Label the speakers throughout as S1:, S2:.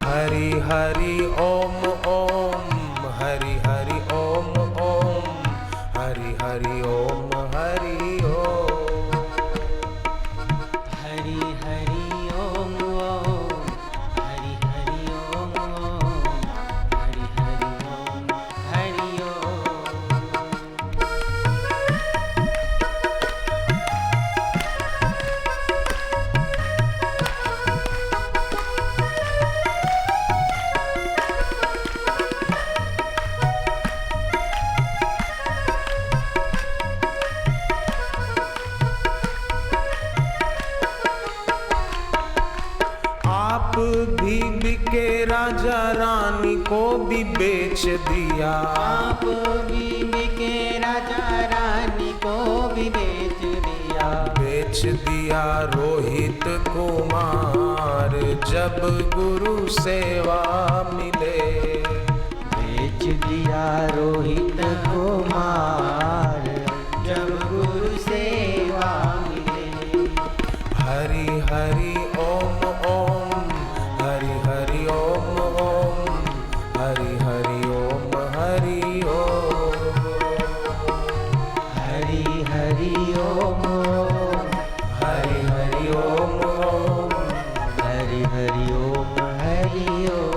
S1: हरि हरि ओम ओम, हरि हरि ओम ओम, हरि हरि ओम हरि ओम।
S2: हरि हरि ओम ओम, हरि हरि ओम ओम, हरि हरि ओम हरि ओम।
S1: आप भी बिके, राजा रानी को भी बेच दिया।
S2: आप भी बिके, राजा रानी को भी बेच दिया।
S1: बेच दिया रोहित कुमार, जब गुरु सेवा मिले।
S2: बेच दिया रोहित कुमार, जब गुरु सेवा मिले।
S1: हरि हरि ओम ओम, हरि हरि ओम ओम, हरि हरि ओम हरि ओम।
S2: हरि हरि ओम ओम,
S1: हरि हरि ओम ओम।
S2: हरि हरि ओम हरि ओम।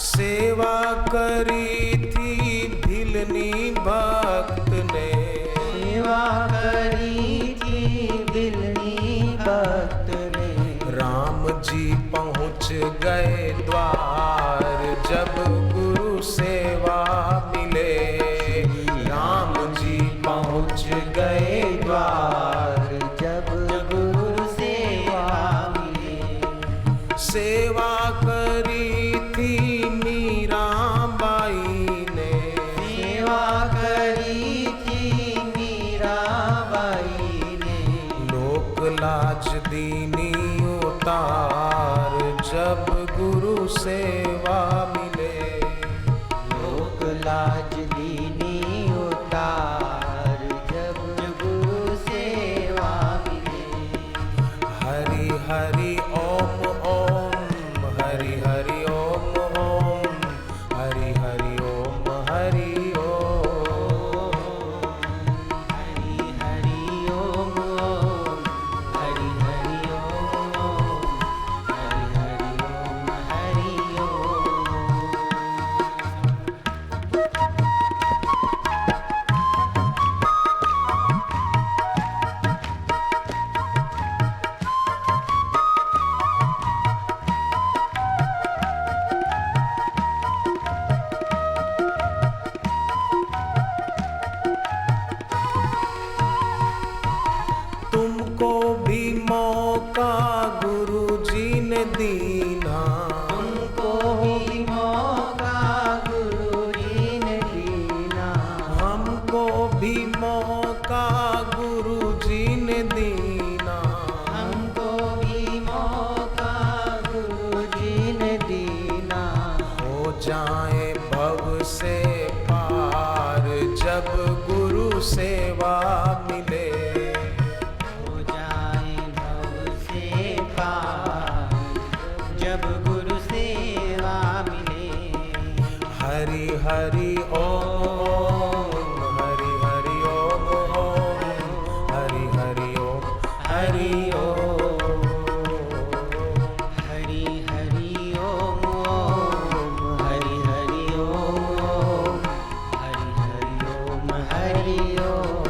S1: सेवा करी थी भिलनी भक्त ने।
S2: सेवा करी थी भिलनी भक्त ने।
S1: राम जी पहुँच गए द्वार, जब गुरु सेवा मिले। राम जी पहुँच गए द्वार,
S2: जब गुरु सेवा मिले।
S1: सेवा करी थी मीराबाई ने।
S2: सेवा करी थी मीराबाई ने।
S1: लोक लाज दीनी उतार, जब गुरु सेवा मिले।
S2: लोक लाज दीनी उतार, जब गुरु सेवा मिले।
S1: हरि हरि ओम ओम, हरि हरि ओम ओम, हरि हरि ओम हरि ओम।
S2: हरि हरि ओम ओम, हरि हरि ओम ओम, हरि हरि ओम हरि ओम।
S1: तुमको भी मौका गुरु जी ने दीना।
S2: तुमको भी मौका गुरु जी ने दीना।
S1: हमको भी मौका गुरु जी ने दीना।
S2: हमको भी मौका गुरु जी ने दीना।
S1: हो जाए भव से पार, जब गुरु सेवा मिले।
S2: हो जाए भव से पार, जब गुरु सेवा मिले।
S1: हरि हरि ओम, हरि हरि ओम ओम, हरि हरि ओम हरि ओम।
S2: हरि हरि ओम ओम, हरि हरि ओम ओम, हरि हरि ओम हरि ओम।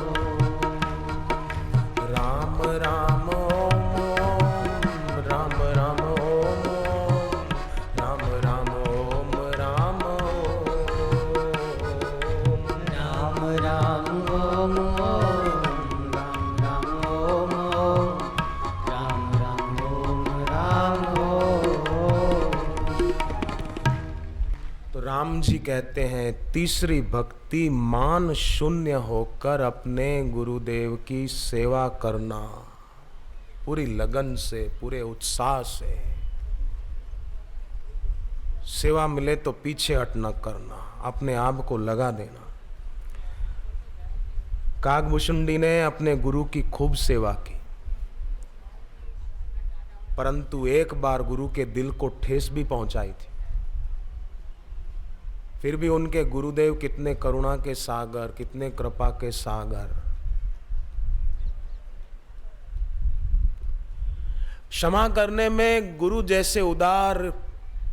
S1: राम राम ओम ओम, राम राम ओम ओम, राम राम ओम राम ओम। राम जी कहते हैं तीसरी भक्ति मान शून्य होकर अपने गुरुदेव की सेवा करना, पूरी लगन से, पूरे उत्साह से। सेवा मिले तो पीछे हट न करना, अपने आप को लगा देना। काकभूषुंडी ने अपने गुरु की खूब सेवा की, परंतु एक बार गुरु के दिल को ठेस भी पहुंचाई थी। फिर भी उनके गुरुदेव कितने करुणा के सागर, कितने कृपा के सागर। क्षमा करने में गुरु जैसे उदार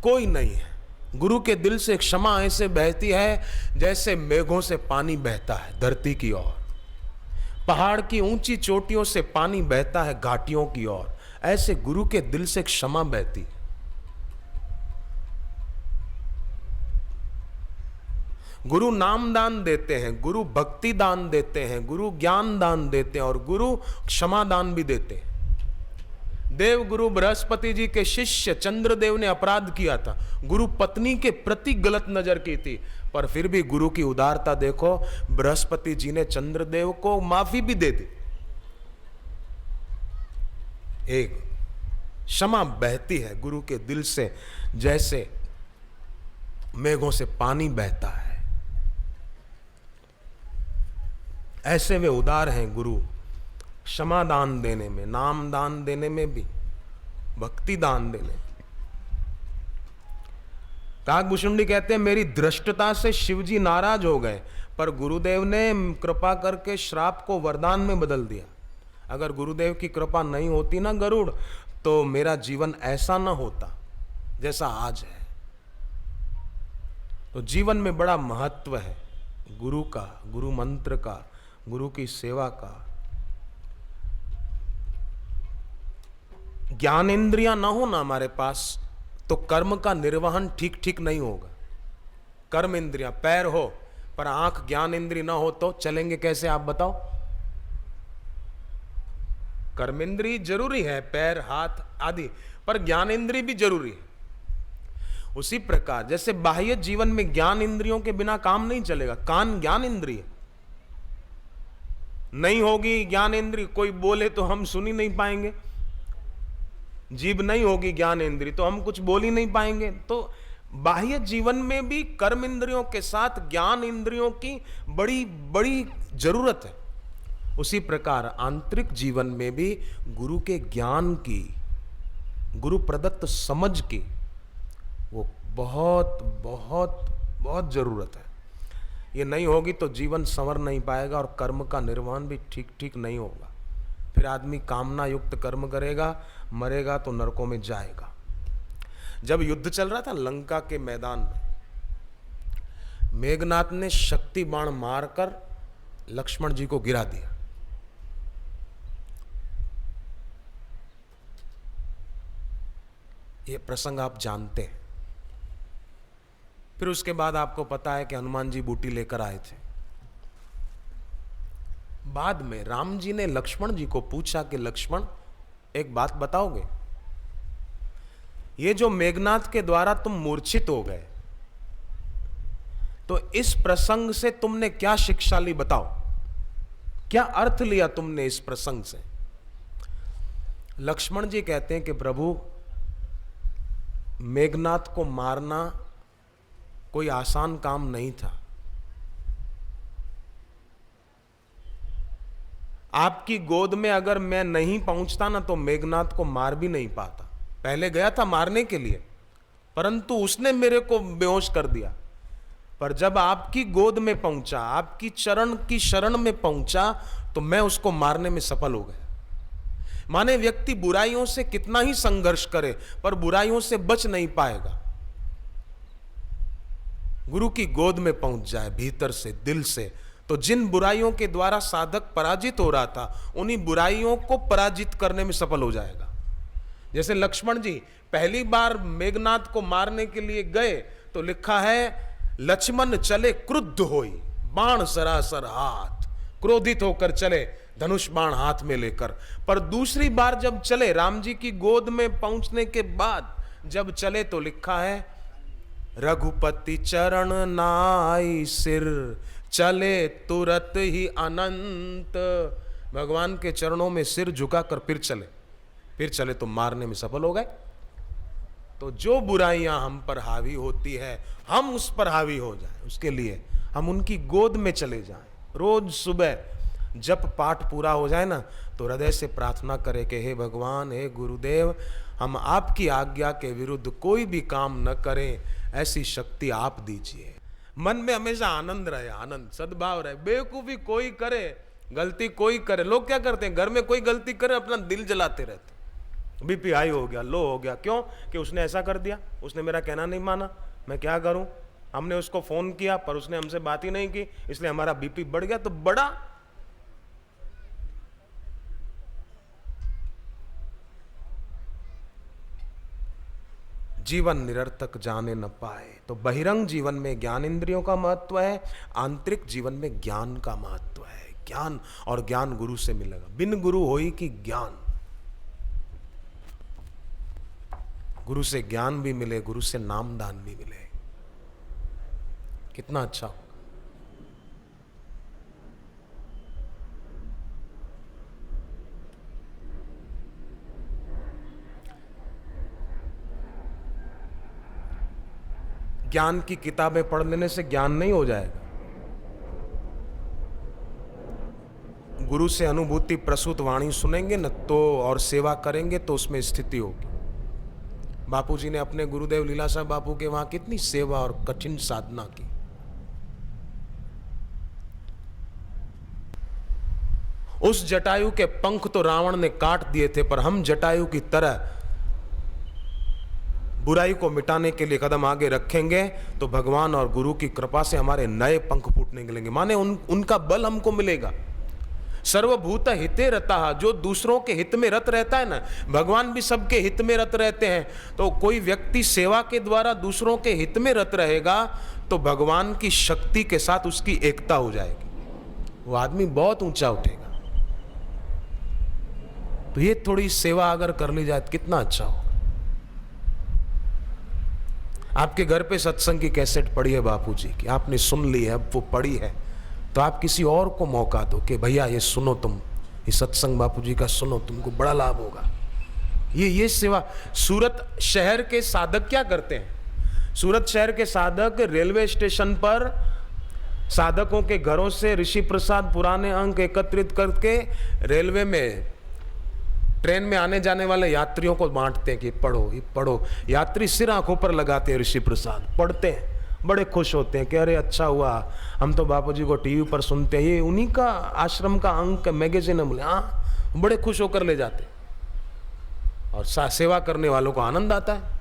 S1: कोई नहीं है। गुरु के दिल से क्षमा ऐसे बहती है जैसे मेघों से पानी बहता है धरती की ओर, पहाड़ की ऊंची चोटियों से पानी बहता है घाटियों की ओर, ऐसे गुरु के दिल से क्षमा बहती है। गुरु नाम दान देते हैं, गुरु भक्ति दान देते हैं, गुरु ज्ञान दान देते हैं और गुरु क्षमा दान भी देते हैं। देव गुरु बृहस्पति जी के शिष्य चंद्रदेव ने अपराध किया था, गुरु पत्नी के प्रति गलत नजर की थी, पर फिर भी गुरु की उदारता देखो, बृहस्पति जी ने चंद्रदेव को माफी भी दे दी। एक क्षमा बहती है गुरु के दिल से जैसे मेघों से पानी बहता है। ऐसे वे उदार हैं गुरु, क्षमा दान देने में, नाम दान देने में भी, भक्ति दान देने में। काकभूषुंडी कहते हैं मेरी धृष्टता से शिवजी नाराज हो गए, पर गुरुदेव ने कृपा करके श्राप को वरदान में बदल दिया। अगर गुरुदेव की कृपा नहीं होती ना गरुड़, तो मेरा जीवन ऐसा ना होता जैसा आज है। तो जीवन में बड़ा महत्व है गुरु का, गुरु मंत्र का, गुरु की सेवा का। ज्ञानेंद्रियां ना हो ना हमारे पास तो कर्म का निर्वहन ठीक ठीक नहीं होगा। कर्म इंद्रियां, पैर हो पर आंख ज्ञान इंद्रिय ना हो तो चलेंगे कैसे, आप बताओ। कर्मेंद्रिय जरूरी है, पैर हाथ आदि, पर ज्ञान इंद्रिय भी जरूरी है। उसी प्रकार जैसे बाह्य जीवन में ज्ञान इंद्रियों के बिना काम नहीं चलेगा। कान ज्ञान इंद्रिय नहीं होगी, ज्ञान इंद्रिय कोई बोले तो हम सुन ही नहीं पाएंगे। जीभ नहीं होगी ज्ञान इंद्रिय तो हम कुछ बोल ही नहीं पाएंगे। तो बाह्य जीवन में भी कर्म इंद्रियों के साथ ज्ञान इंद्रियों की बड़ी बड़ी जरूरत है। उसी प्रकार आंतरिक जीवन में भी गुरु के ज्ञान की, गुरु प्रदत्त समझ की वो बहुत बहुत बहुत जरूरत है। ये नहीं होगी तो जीवन संवर नहीं पाएगा और कर्म का निर्वहन भी ठीक ठीक नहीं होगा। फिर आदमी कामना युक्त कर्म करेगा, मरेगा तो नरकों में जाएगा। जब युद्ध चल रहा था लंका के मैदान में, मेघनाथ ने शक्ति बाण मारकर लक्ष्मण जी को गिरा दिया। ये प्रसंग आप जानते हैं। फिर उसके बाद आपको पता है कि हनुमान जी बूटी लेकर आए थे। बाद में राम जी ने लक्ष्मण जी को पूछा कि लक्ष्मण एक बात बताओगे, ये जो मेघनाथ के द्वारा तुम मूर्छित हो गए तो इस प्रसंग से तुमने क्या शिक्षा ली, बताओ क्या अर्थ लिया तुमने इस प्रसंग से। लक्ष्मण जी कहते हैं कि प्रभु मेघनाथ को मारना कोई आसान काम नहीं था। आपकी गोद में अगर मैं नहीं पहुंचता ना तो मेघनाथ को मार भी नहीं पाता। पहले गया था मारने के लिए, परंतु उसने मेरे को बेहोश कर दिया। पर जब आपकी गोद में पहुंचा, आपकी चरण की शरण में पहुंचा, तो मैं उसको मारने में सफल हो गया। माने व्यक्ति बुराइयों से कितना ही संघर्ष करे पर बुराइयों से बच नहीं पाएगा। गुरु की गोद में पहुंच जाए भीतर से, दिल से, तो जिन बुराइयों के द्वारा साधक पराजित हो रहा था उन्हीं बुराइयों को पराजित करने में सफल हो जाएगा। जैसे लक्ष्मण जी पहली बार मेघनाथ को मारने के लिए गए तो लिखा है लक्ष्मण चले क्रुद्ध होई, बाण सरासर हाथ, क्रोधित होकर चले धनुष बाण हाथ में लेकर। पर दूसरी बार जब चले, राम जी की गोद में पहुंचने के बाद जब चले तो लिखा है रघुपति चरण नाई सिर, चले तुरत ही अनंत। भगवान के चरणों में सिर झुकाकर फिर चले तो मारने में सफल हो गए। तो जो बुराइयां हम पर हावी होती है, हम उस पर हावी हो जाएं, उसके लिए हम उनकी गोद में चले जाएं। रोज सुबह जब पाठ पूरा हो जाए ना, तो हृदय से प्रार्थना करें कि हे भगवान, हे गुरुदेव, हम आपकी आज्ञा के विरुद्ध कोई भी काम न करें, ऐसी शक्ति आप दीजिए। मन में हमेशा आनंद रहे, आनंद, सद्भाव रहे। बेवकूफी कोई करे, गलती कोई करे, लोग क्या करते हैं, घर में कोई गलती करे अपना दिल जलाते रहते, बीपी हाई हो गया, लो हो गया, क्यों? कि उसने ऐसा कर दिया, उसने मेरा कहना नहीं माना, मैं क्या करूं? हमने उसको फोन किया पर उसने हमसे बात ही नहीं की, इसलिए हमारा बीपी बढ़ गया। तो बड़ा जीवन निरर्थक जाने न पाए। तो बहिरंग जीवन में ज्ञान इंद्रियों का महत्व है, आंतरिक जीवन में ज्ञान का महत्व है। ज्ञान, और ज्ञान गुरु से मिलेगा। बिन गुरु होई कि ज्ञान, गुरु से ज्ञान भी मिले, गुरु से नामदान भी मिले, कितना अच्छा। ज्ञान की किताबें पढ़ लेने से ज्ञान नहीं हो जाएगा। गुरु से अनुभूति प्रसूत वाणी सुनेंगे न तो, और सेवा करेंगे तो उसमें स्थिति होगी। बापूजी ने अपने गुरुदेव लीलाशाह बापू के वहां कितनी सेवा और कठिन साधना की। उस जटायु के पंख तो रावण ने काट दिए थे, पर हम जटायु की तरह बुराई को मिटाने के लिए कदम आगे रखेंगे तो भगवान और गुरु की कृपा से हमारे नए पंख फूटने लगेंगे। माने उनका बल हमको मिलेगा। सर्वभूत हिते रता, जो दूसरों के हित में रत रहता है ना, भगवान भी सबके हित में रत रहते हैं। तो कोई व्यक्ति सेवा के द्वारा दूसरों के हित में रत रहेगा तो भगवान की शक्ति के साथ उसकी एकता हो जाएगी, वो आदमी बहुत ऊंचा उठेगा। तो ये थोड़ी सेवा अगर कर ली जाए तो कितना अच्छा हो। आपके घर पे सत्संग की कैसेट पड़ी है बापूजी की, आपने सुन ली है, अब वो पड़ी है, तो आप किसी और को मौका दो कि भैया ये सुनो, तुम ये सत्संग बापूजी का सुनो, तुमको बड़ा लाभ होगा। ये सेवा। सूरत शहर के साधक क्या करते हैं? सूरत शहर के साधक रेलवे स्टेशन पर साधकों के घरों से ऋषि प्रसाद पुराने अंक एकत्रित करके रेलवे में, ट्रेन में आने जाने वाले यात्रियों को बांटते हैं कि पढ़ो, ये पढ़ो। यात्री सिर आंखों पर लगाते हैं ऋषि प्रसाद, पढ़ते हैं, बड़े खुश होते हैं कि अरे अच्छा हुआ, हम तो बापूजी को टीवी पर सुनते हैं, ये उन्हीं का आश्रम का अंक मैगजीन है। हाँ, बड़े खुश होकर ले जाते। और सेवा करने वालों को आनंद आता है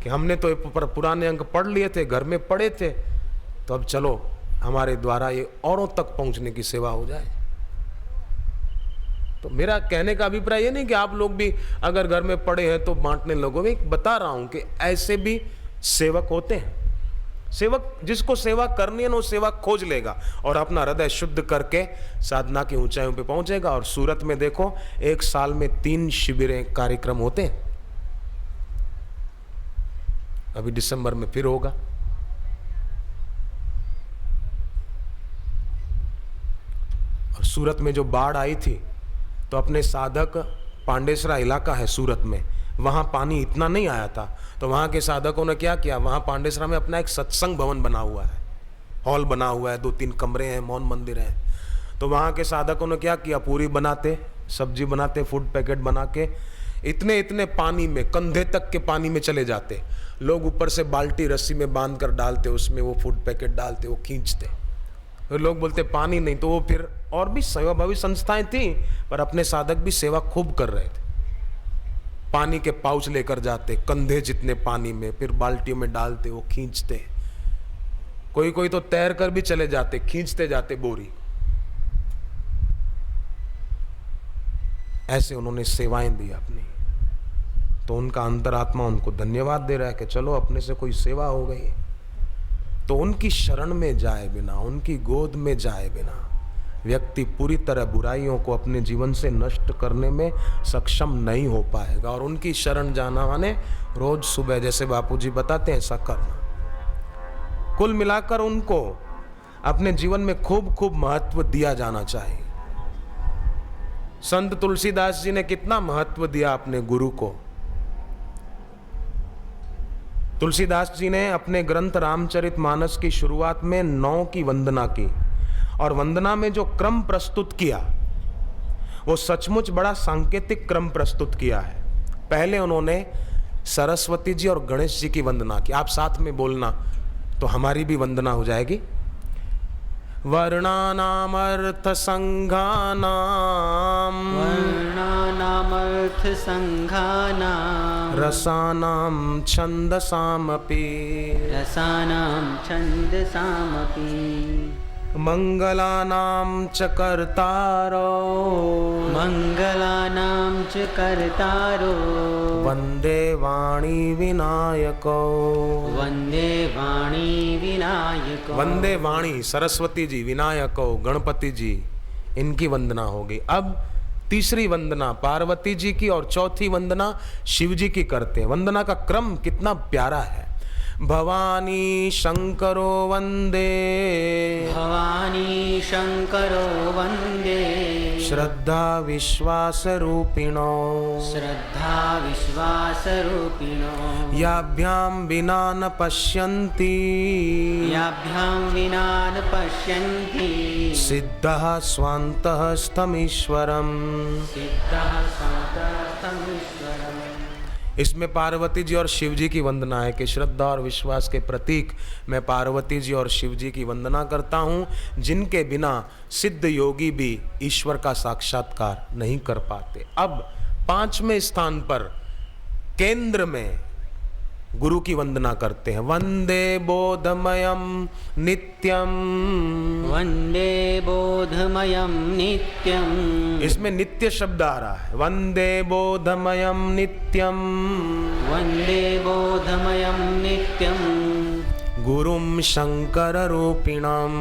S1: कि हमने तो पुराने अंक पढ़ लिए थे, घर में पढ़े थे, तो अब चलो हमारे द्वारा ये औरों तक पहुंचने की सेवा हो जाए। तो मेरा कहने का अभिप्राय ये नहीं कि आप लोग भी अगर घर में पढ़े हैं तो बांटने लगो। मैं बता रहा हूं कि ऐसे भी सेवक होते हैं। सेवक, जिसको सेवा करनी है ना, वो सेवा खोज लेगा और अपना हृदय शुद्ध करके साधना की ऊंचाइयों पे पहुंचेगा। और सूरत में देखो, एक साल में 3 शिविरें, कार्यक्रम होते हैं। अभी दिसंबर में फिर होगा। और सूरत में जो बाढ़ आई थी तो अपने साधक, पांडेसरा इलाका है सूरत में, वहाँ पानी इतना नहीं आया था, तो वहाँ के साधकों ने क्या किया, वहाँ पांडेसरा में अपना एक सत्संग भवन बना हुआ है, हॉल बना हुआ है, 2-3 कमरे हैं, मौन मंदिर है। तो वहाँ के साधकों ने क्या किया, पूरी बनाते, सब्जी बनाते, फूड पैकेट बना के इतने इतने पानी में, कंधे तक के पानी में चले जाते। लोग ऊपर से बाल्टी रस्सी में बांध कर डालते, उसमें वो फूड पैकेट डालते, वो खींचते। फिर लोग बोलते पानी नहीं, तो वो फिर और भी सेवाभावी संस्थाएं थी, पर अपने साधक भी सेवा खूब कर रहे थे। पानी के पाउच लेकर जाते, कंधे जितने पानी में, फिर बाल्टियों में डालते, वो खींचते। कोई कोई तो तैर कर भी चले जाते, खींचते जाते बोरी। ऐसे उन्होंने सेवाएं दी अपनी। तो उनका अंतरात्मा उनको धन्यवाद दे रहा है कि चलो अपने से कोई सेवा हो गई। तो उनकी शरण में जाए बिना, उनकी गोद में जाए बिना व्यक्ति पूरी तरह बुराइयों को अपने जीवन से नष्ट करने में सक्षम नहीं हो पाएगा। और उनकी शरण जाना माने रोज सुबह, जैसे बापूजी बताते हैं, ऐसा करना। कुल मिलाकर उनको अपने जीवन में खूब खूब महत्व दिया जाना चाहिए। संत तुलसीदास जी ने कितना महत्व दिया अपने गुरु को। तुलसीदास जी ने अपने ग्रंथ रामचरितमानस की शुरुआत में 9 की वंदना की, और वंदना में जो क्रम प्रस्तुत किया वो सचमुच बड़ा सांकेतिक क्रम प्रस्तुत किया है। पहले उन्होंने सरस्वती जी और गणेश जी की वंदना की। आप साथ में बोलना तो हमारी भी वंदना हो जाएगी। वर्णानामर्थ संघानाम
S2: वर्णानामर्थ संघानाम
S1: रसानाम छंदसामपि
S2: रसानां छन्दसामपि
S1: मंगलानाम च कर्तारो
S2: मङ्गलानां च कर्तारो
S1: वंदे वाणी विनायको।
S2: वन्दे वाणी विनायको।
S1: वंदे वाणी सरस्वती जी, विनायको गणपति जी, इनकी वंदना होगी। अब तीसरी वंदना पार्वती जी की और चौथी वंदना शिव जी की करते हैं। वंदना का क्रम कितना प्यारा है। भवानी शंकरो वंदे
S2: भवानी शंकरो वन्दे
S1: श्रद्धा विश्वास रूपिणो
S2: श्रद्धा विश्वासरूपिणो
S1: याभ्यां विना न पश्यन्ति
S2: याभ्यां विना न पश्यन्ति
S1: सिद्धः स्वान्तः स्तमीश्वरम्।
S2: सिद्धः सन्तस्तमीश्वरम्।
S1: इसमें पार्वती जी और शिव जी की वंदना है कि श्रद्धा और विश्वास के प्रतीक मैं पार्वती जी और शिव जी की वंदना करता हूँ, जिनके बिना सिद्ध योगी भी ईश्वर का साक्षात्कार नहीं कर पाते। अब 5वें स्थान पर केंद्र में गुरु की वंदना करते हैं। वंदे बोधमयम नित्यम।
S2: वन्दे बोधमयं नित्यम्।
S1: इसमें नित्य शब्द आ रहा है। वंदे बोधमयम नित्यम
S2: वन्दे बोधमयं नित्यम्
S1: गुरुम शंकर रूपिणम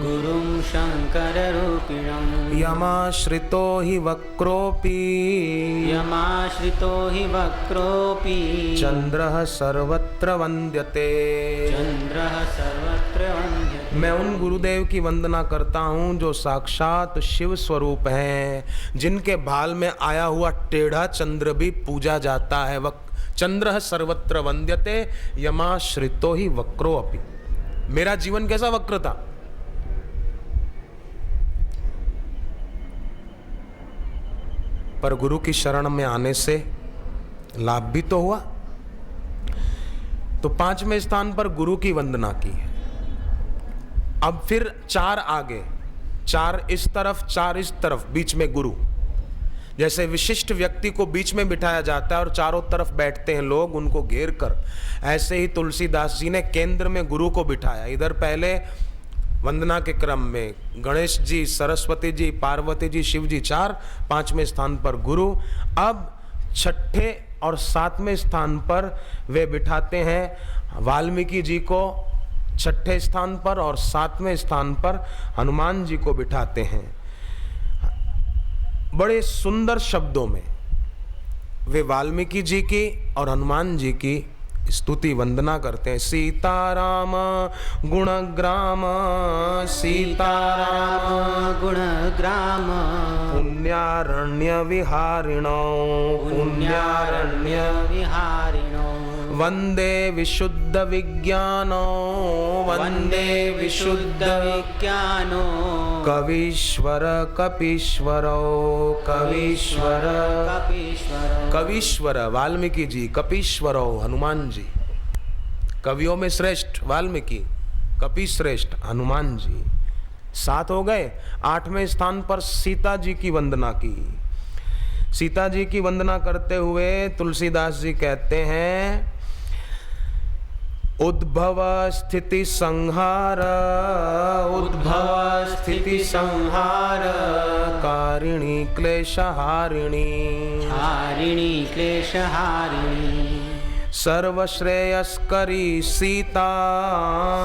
S2: गुरुं शङ्कररूपिणम्
S1: यमाश्रितो हि वक्रोऽपि
S2: यमाश्रितो हि वक्रोऽपि
S1: चंद्रः सर्वत्र वन्द्यते।
S2: चन्द्रः सर्वत्र वन्द्यते।
S1: मैं उन गुरुदेव की वंदना करता हूँ जो साक्षात शिव स्वरूप हैं, जिनके भाल में आया हुआ टेढ़ा चंद्र भी पूजा जाता है। चंद्र सर्वत्र वंद्यते यमाश्रितो ही वक्रो अपि। मेरा जीवन कैसा वक्र था? पर गुरु की शरण में आने से लाभ भी तो हुआ। तो 5वें स्थान पर गुरु की वंदना की है। अब फिर 4 आगे, 4 इस तरफ 4 इस तरफ, बीच में गुरु। जैसे विशिष्ट व्यक्ति को बीच में बिठाया जाता है और चारों तरफ बैठते हैं लोग उनको घेर कर, ऐसे ही तुलसीदास जी ने केंद्र में गुरु को बिठाया। इधर पहले वंदना के क्रम में गणेश जी, सरस्वती जी, पार्वती जी, शिव जी 4, 5वें स्थान पर गुरु। अब 6ठे और 7वें स्थान पर वे बिठाते हैं वाल्मीकि जी को 6ठे स्थान पर, और 7वें स्थान पर हनुमान जी को बिठाते हैं। बड़े सुंदर शब्दों में वे वाल्मीकि जी की और हनुमान जी की स्तुति वंदना करते हैं। सीताराम गुणग्राम सीताराम
S2: गुणग्राम
S1: पुण्यारण्य विहारिणो
S2: पुण्यारण्य विहारिणो
S1: वंदे विशुद्ध विज्ञानो
S2: वन्दे विशुद्ध विज्ञानो
S1: कवीश्वर कपीश्वरो कवीश्वर
S2: कपीश्वरो
S1: कवीश्वर वाल्मीकि जी, कपीश्वरो हनुमान जी। कवियों में श्रेष्ठ वाल्मीकि, कपि श्रेष्ठ हनुमान जी। 7 हो गए। 8वें स्थान पर सीता जी की वंदना की। सीता जी की वंदना करते हुए तुलसीदास जी कहते हैं उद्भव स्थिति संहार उद्भव स्थिति संहार कारिणी क्लेश हारिणी
S2: हारिणी क्लेशहारिणी
S1: सर्वश्रेयस्करी सीता,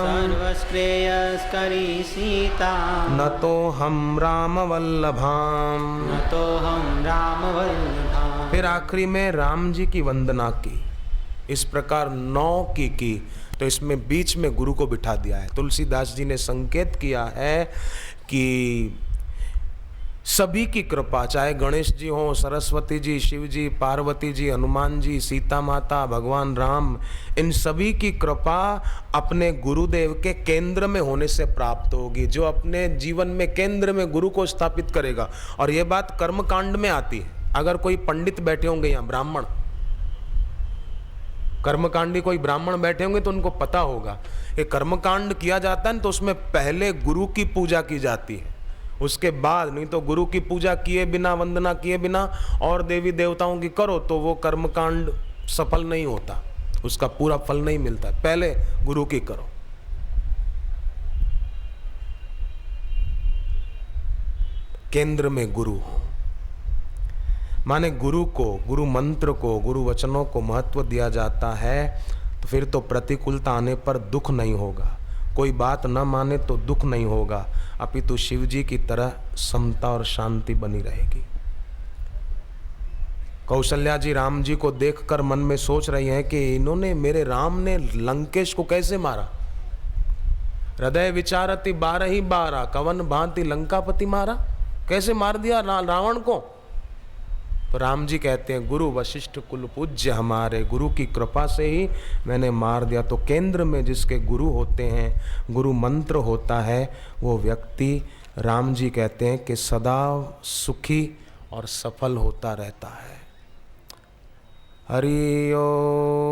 S2: सर्वश्रेयस्करी सीता,
S1: न तो हम राम वल्लभाम।
S2: न तो हम राम वल्लभा।
S1: फिर आखिरी में राम जी की वंदना की। इस प्रकार 9 की तो इसमें बीच में गुरु को बिठा दिया है। तुलसीदास जी ने संकेत किया है कि सभी की कृपा, चाहे गणेश जी हो, सरस्वती जी, शिव जी, पार्वती जी, हनुमान जी, सीता माता, भगवान राम, इन सभी की कृपा अपने गुरुदेव के केंद्र में होने से प्राप्त होगी। जो अपने जीवन में केंद्र में गुरु को स्थापित करेगा। और यह बात कर्मकांड में आती है। अगर कोई पंडित बैठे होंगे यहाँ, ब्राह्मण, कर्मकांडी कोई ब्राह्मण बैठे होंगे तो उनको पता होगा कि कर्मकांड किया जाता है तो उसमें पहले गुरु की पूजा की जाती है, उसके बाद। नहीं तो गुरु की पूजा किए बिना, वंदना किए बिना और देवी देवताओं की करो तो वो कर्मकांड सफल नहीं होता, उसका पूरा फल नहीं मिलता। पहले गुरु की करो। केंद्र में गुरु हो, माने गुरु को, गुरु मंत्र को, गुरु वचनों को महत्व दिया जाता है तो फिर तो प्रतिकूलता आने पर दुख नहीं होगा, कोई बात न माने तो दुख नहीं होगा, अपितु शिव जी की तरह समता और शांति बनी रहेगी। कौशल्या जी राम जी को देखकर मन में सोच रही हैं कि इन्होंने, मेरे राम ने लंकेश को कैसे मारा। हृदय विचारति 12 कवन भांति लंकापति मारा, कैसे मार दिया रावण को। तो राम जी कहते हैं गुरु वशिष्ठ कुल पूज्य हमारे, गुरु की कृपा से ही मैंने मार दिया। तो केंद्र में जिसके गुरु होते हैं, गुरु मंत्र होता है, वो व्यक्ति, राम जी कहते हैं कि सदा सुखी और सफल होता रहता है। हरि ओम।